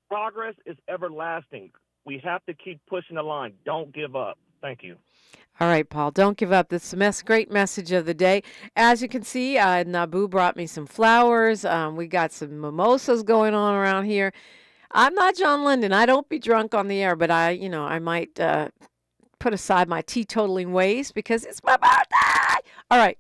Progress is everlasting. We have to keep pushing the line. Don't give up. Thank you. All right, Paul, don't give up. This great message of the day. As you can see, Nabu brought me some flowers. We got some mimosas going on around here. I'm not John Lennon. I don't be drunk on the air, but I might put aside my teetotaling ways because it's my birthday. All right.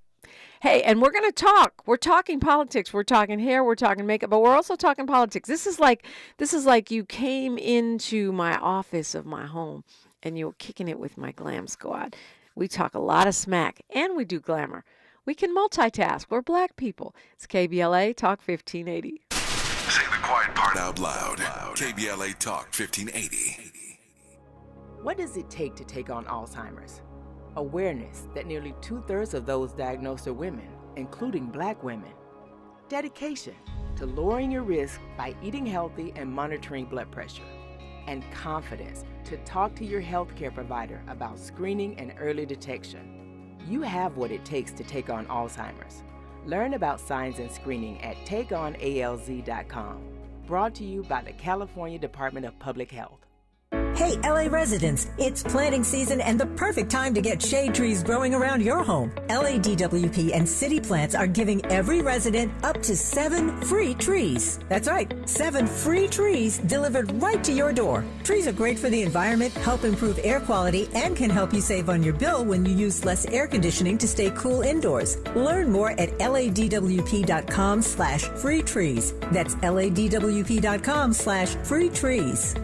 Hey, and we're going to talk. We're talking politics. We're talking hair. We're talking makeup, but we're also talking politics. This is like you came into my office of my home and you were kicking it with my glam squad. We talk a lot of smack and we do glamour. We can multitask. We're black people. It's KBLA Talk 1580. Say the quiet part out loud. KBLA Talk 1580. What does it take to take on Alzheimer's? Awareness that nearly 2/3 of those diagnosed are women, including black women. Dedication to lowering your risk by eating healthy and monitoring blood pressure. And confidence to talk to your healthcare provider about screening and early detection. You have what it takes to take on Alzheimer's. Learn about signs and screening at takeonalz.com. Brought to you by the California Department of Public Health. Hey, LA residents, it's planting season and the perfect time to get shade trees growing around your home. LADWP and City Plants are giving every resident up to 7 free trees. That's right, 7 free trees delivered right to your door. Trees are great for the environment, help improve air quality, and can help you save on your bill when you use less air conditioning to stay cool indoors. Learn more at ladwp.com/free trees. That's ladwp.com/free trees.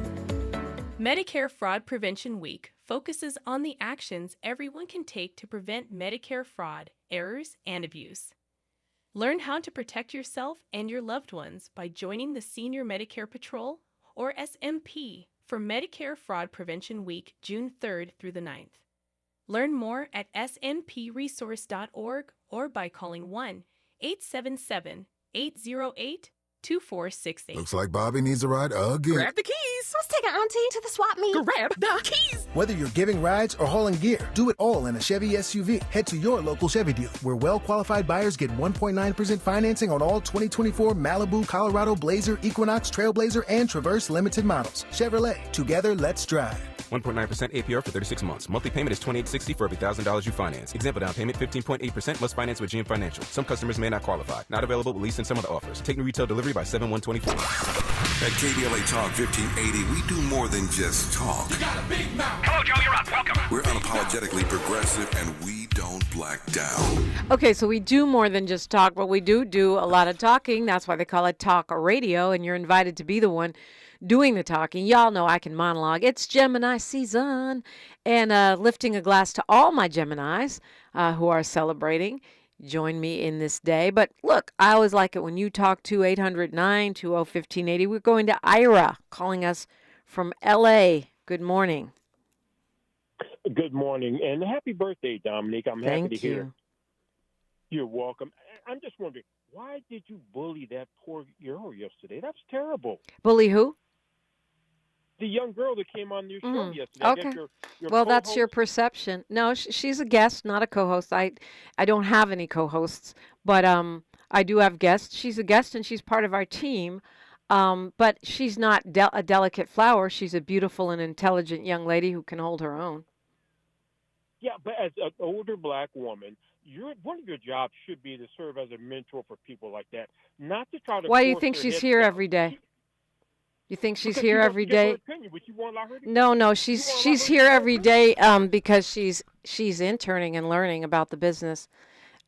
Medicare Fraud Prevention Week focuses on the actions everyone can take to prevent Medicare fraud, errors, and abuse. Learn how to protect yourself and your loved ones by joining the Senior Medicare Patrol, or SMP, for Medicare Fraud Prevention Week, June 3rd through the 9th. Learn more at snpresource.org or by calling 1-877-808-2468. Looks like Bobby needs a ride again. Grab the keys. Let's take our auntie to the swap meet. Grab the keys. Whether you're giving rides or hauling gear, do it all in a Chevy SUV. Head to your local Chevy dealer, where well-qualified buyers get 1.9% financing on all 2024 Malibu, Colorado, Blazer, Equinox, Trailblazer, and Traverse limited models. Chevrolet, together, let's drive. 1.9% APR for 36 months. Monthly payment is $28.60 for every $1,000 you finance. Example down payment 15.8% must finance with GM Financial. Some customers may not qualify. Not available with lease and some other offers. Take new retail delivery by 7/1/24. At KBLA Talk 1580, we do more than just talk. You got a big mouth. Hello, Joe. You're up. Welcome. We're unapologetically progressive, and we don't black down. Okay, so we do more than just talk, but we do a lot of talking. That's why they call it talk radio, and you're invited to be the one doing the talking. Y'all know I can monologue. It's Gemini season, and lifting a glass to all my Geminis who are celebrating. Join me in this day. But look, I always like it when you talk to 800-920-1580. We're going to Ira calling us from L.A. Good morning. Good morning, and happy birthday, Dominique. I'm happy to hear. You're welcome. I'm just wondering, why did you bully that poor girl yesterday? That's terrible. Bully who? The young girl that came on your show yesterday. Okay. Well, that's your perception. No, she's a guest, not a co-host. I don't have any co-hosts, but I do have guests. She's a guest, and she's part of our team. But she's not a delicate flower. She's a beautiful and intelligent young lady who can hold her own. Yeah, but as an older black woman, one of your jobs should be to serve as a mentor for people like that, not to try to. Why do you think she's here every day? You think she's here every day? No, she's here every day because she's interning and learning about the business.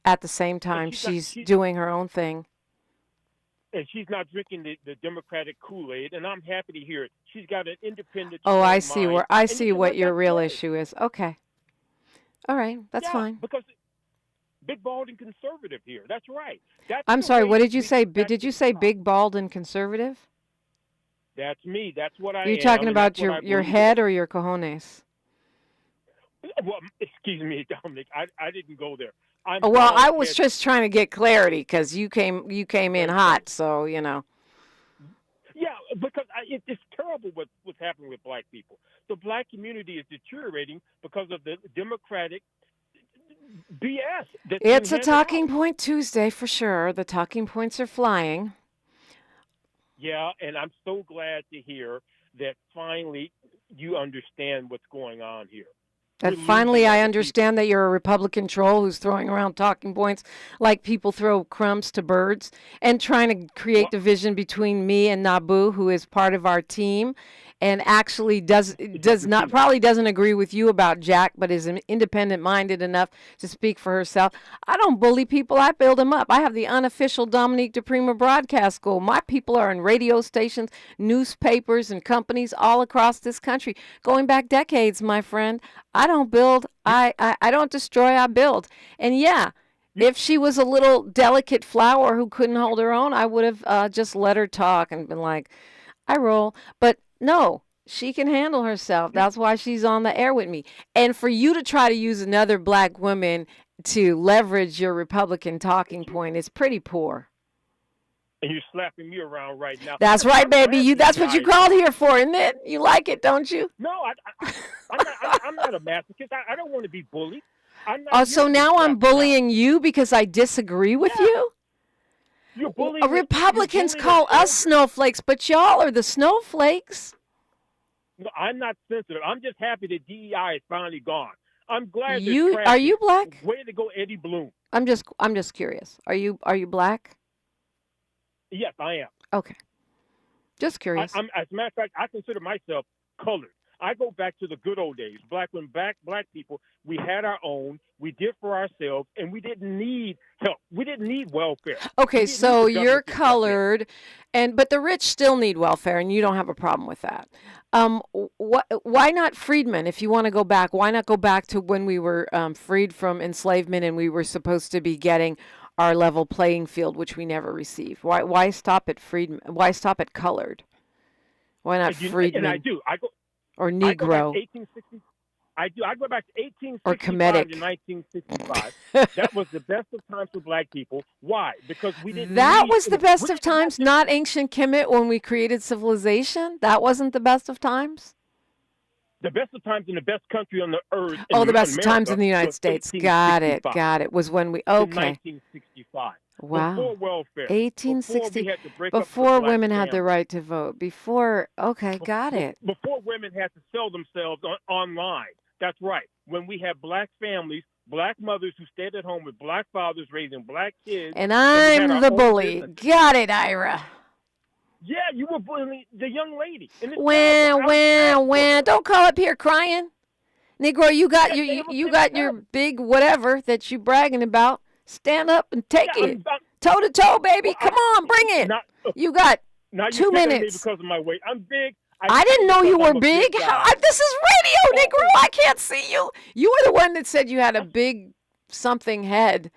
At the same time, she's doing her own thing. And she's not drinking the Democratic Kool-Aid, and I'm happy to hear it. She's got an independent. Oh, I see what your real issue is. Okay, all right, that's fine. Because big, bald, and conservative here. That's right. I'm sorry. What did you say? Did you say big, bald, and conservative? That's me. That's what I am. Are you talking about your head or your cojones? Well, excuse me, Dominic. I didn't go there. Well, I was just trying to get clarity because you came in hot, so you know. Yeah, because it's terrible what's happening with black people. The black community is deteriorating because of the Democratic BS. It's a talking point Tuesday for sure. The talking points are flying. Yeah, and I'm so glad to hear that finally you understand what's going on here. That finally I understand that you're a Republican troll who's throwing around talking points like people throw crumbs to birds and trying to create division between me and Nabu, who is part of our team and actually probably doesn't agree with you about Jack, but is independent-minded enough to speak for herself. I don't bully people. I build them up. I have the unofficial Dominique DiPrima Broadcast School. My people are in radio stations, newspapers, and companies all across this country, going back decades, my friend. I don't build. I don't destroy. I build. And yeah, if she was a little delicate flower who couldn't hold her own, I would have just let her talk and been like, I roll. But no, she can handle herself. That's why she's on the air with me. And for you to try to use another black woman to leverage your Republican talking point is pretty poor. And you're slapping me around right now. That's right, baby. That's what you called here for, isn't it? You like it, don't you? No, I'm not a masochist. I don't want to be bullied. So now I'm bullying you because I disagree with you? Republicans call us snowflakes, but y'all are the snowflakes. No, I'm not sensitive. I'm just happy that DEI is finally gone. I'm glad Are you black? Way to go, Eddie Bloom. I'm just curious. Are you black? Yes, I am. Okay. Just curious. As a matter of fact, I consider myself colored. I go back to the good old days. Black people, we had our own. We did for ourselves, and we didn't need help. We didn't need welfare. Okay, so you're colored, but the rich still need welfare, and you don't have a problem with that. Why not freedmen? If you want to go back, why not go back to when we were freed from enslavement and we were supposed to be getting our level playing field, which we never received? Why stop at freedmen? Why stop at colored? Why not freedmen? And I do. Or Negro. I go back to 1865 or Kemetic. to 1965. That was the best of times for black people. Why? Because we didn't. That was the best of times, not ancient Kemet when we created civilization. That wasn't the best of times. The best of times in the best country on the earth. The best of times in the United States. Got it. Was when we 1965. Wow. Before welfare. 1860. Before women had the right to vote. Got it. Before women had to sell themselves online. That's right. When we had black families, black mothers who stayed at home with black fathers raising black kids. And I'm the bully. Got it, Ira. Yeah, you were bullying the young lady. When. Don't call up here crying. Negro, you got your big whatever that you bragging about. Stand up and take it. Toe to toe, baby. Come on, bring it. You got 2 minutes. Because of my weight. I'm big. I didn't know you were big. This is radio, Negro. I can't see you. You were the one that said you had a big something head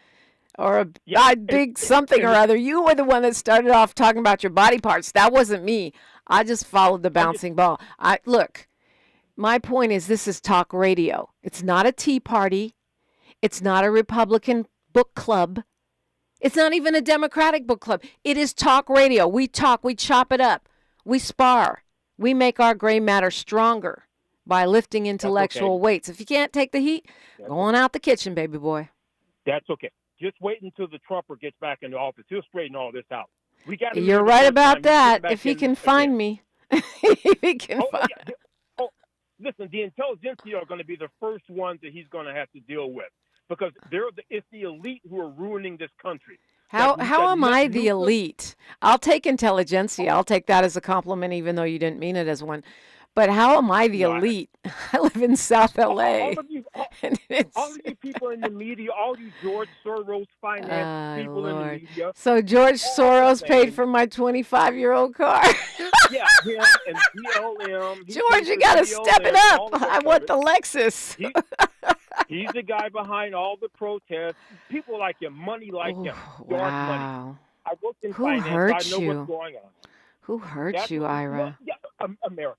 or a big something or other. You were the one that started off talking about your body parts. That wasn't me. I just followed the bouncing ball. Look, my point is this is talk radio. It's not a tea party. It's not a Republican book club. It's not even a Democratic book club. It is talk radio. We talk. We chop it up. We spar. We make our gray matter stronger by lifting intellectual weights. If you can't take the heat, go on out the kitchen, baby boy. That's okay. Just wait until the Trumper gets back into office. He'll straighten all this out. You're right about that. If he can find me. If he can find me. Listen, the intelligentsia are going to be the first ones that he's going to have to deal with. Because it's the elite who are ruining this country. How am I the elite? I'll take intelligentsia. I'll take that as a compliment, even though you didn't mean it as one. But how am I the elite? I live in South LA. All of you people in the media, all you George Soros finance people in the media. So George Soros paid for my 25-year-old car. Yeah, him and BLM. George, you got to step it up. I want the Lexus. He's the guy behind all the protests. People like him, money like him, dark money. I worked in finance, hurt so I know you? what's going on. Who hurt you, Ira? America.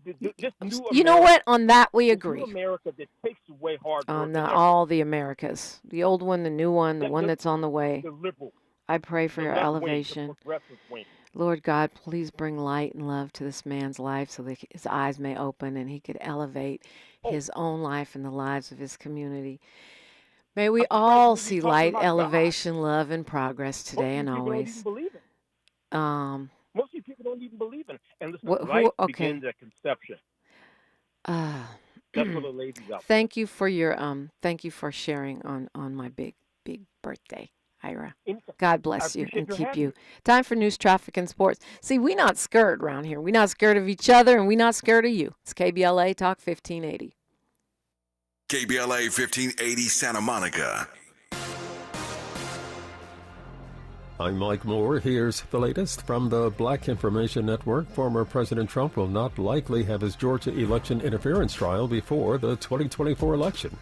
This new America. You know what? On that, we agree. New America that takes away hard work. On all the Americas. The old one, the new one, the one that's on the way. The liberal. I pray for your elevation. The progressive wing. Lord God, please bring light and love to this man's life so that his eyes may open and he could elevate his own life and the lives of his community. May we all see light, elevation, love, and progress today and always. Most of you people don't even believe in it. And listen, life begins at conception. That's what the ladies out. Thank you for your thank you for sharing on my big birthday, Ira. God bless you and keep you. Time for news, traffic, and sports. See, we not scared around here. We not scared of each other, and we not scared of you. It's KBLA Talk 1580. KBLA 1580 Santa Monica. I'm Mike Moore. Here's the latest from the Black Information Network. Former President Trump will not likely have his Georgia election interference trial before the 2024 election.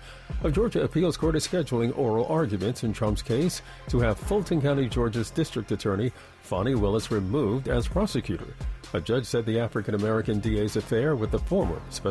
A Georgia appeals court is scheduling oral arguments in Trump's case to have Fulton County, Georgia's district attorney, Fonnie Willis, removed as prosecutor. A judge said the African-American DA's affair with the former special